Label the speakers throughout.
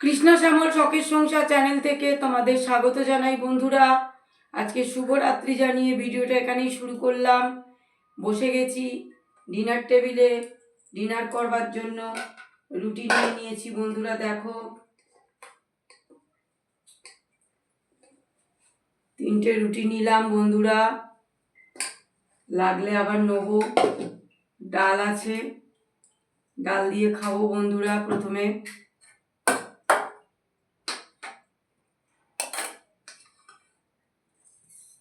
Speaker 1: কৃষ্ণা শ্যামল শখের সংসার চ্যানেল থেকে তোমাদের স্বাগত জানাই বন্ধুরা। আজকে শুভরাত্রি জানিয়ে ভিডিওটা এখানেই শুরু করলাম। বসে গেছি ডিনার টেবিলে ডিনার করবার জন্য। রুটি নিয়ে নিয়েছি বন্ধুরা, দেখো 3টে রুটি নিলাম বন্ধুরা, লাগলে আবার নেবো। ডাল আছে, ডাল দিয়ে খাবো বন্ধুরা। প্রথমে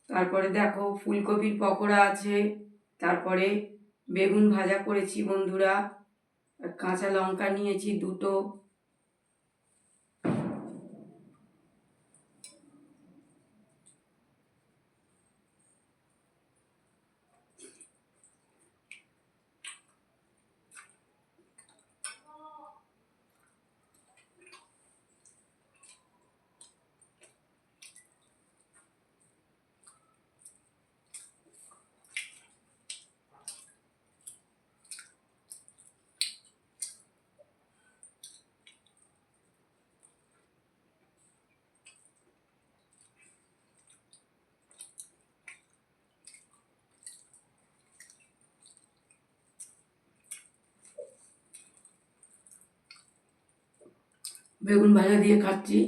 Speaker 1: তারপরে দেখো ফুলকপির পকোড়া আছে, তারপরে বেগুন ভাজা করেছি বন্ধুরা, আর কাঁচা লঙ্কা নিয়েছি 2টো। বেগুন ভাজা দিয়ে খাচ্ছি।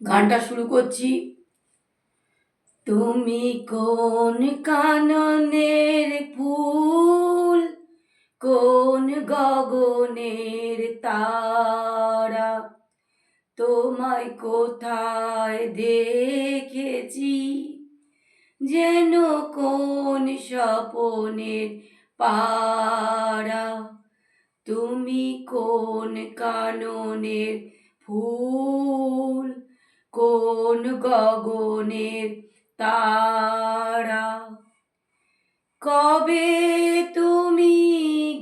Speaker 1: গানটা শুরু করছি। তুমি কোন কাননের ফুল, কোন গগনের তারা, তোমায় কোথায় দেখেছি যেন কোন স্বপনের পারা। তুমি কোন কাননের ফুল, কোন গগনের তারা, কবে তুমি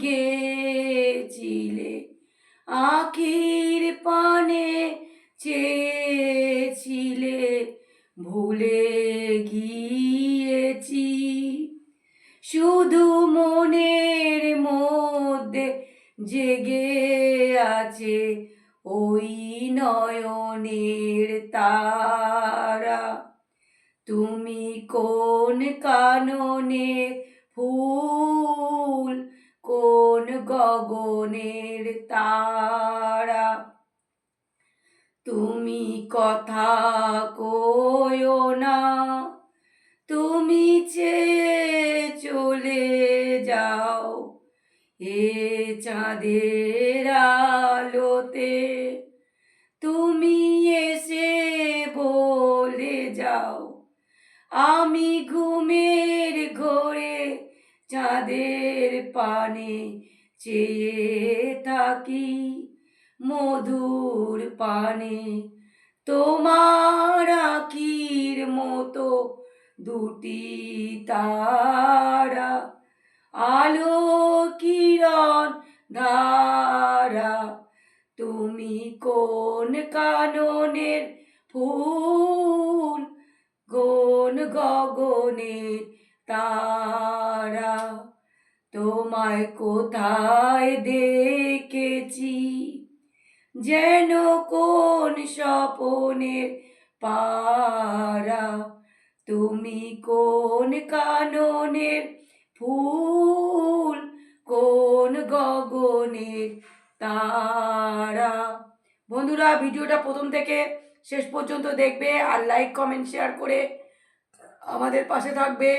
Speaker 1: গেছিলে আখির পানে চেয়েছিলে, ভুলে গিয়েছি শুধু মনের মধ্যে জেগে আছে ওই নয়নের তারা। তুমি কোন কাননে ফুল, কোন গগনের তারা, তুমি কথা কয়ো না, তুমি চেয়ে চলে যাও এ চাঁদের আলোতে, তুমি এসে বলে যাও আমি ঘুমের ঘোরে চাঁদের পানে চেয়ে থাকি মধুর পানে। তোমার আখির মতো দুটি তারা, আলো কিরণ ধারা, তুমি কোন কাননের ফুল, কোন গগনের তারা, তোমায় কোথায় দেখেছি, যেন কোন স্বপনের পারা, তুমি কোন কাননের ফুল, কোন গগনের তারা। বন্ধুরা, ভিডিওটা প্রথম থেকে শেষ পর্যন্ত দেখবে আর লাইক কমেন্ট শেয়ার করে আমাদের পাশে থাকবে।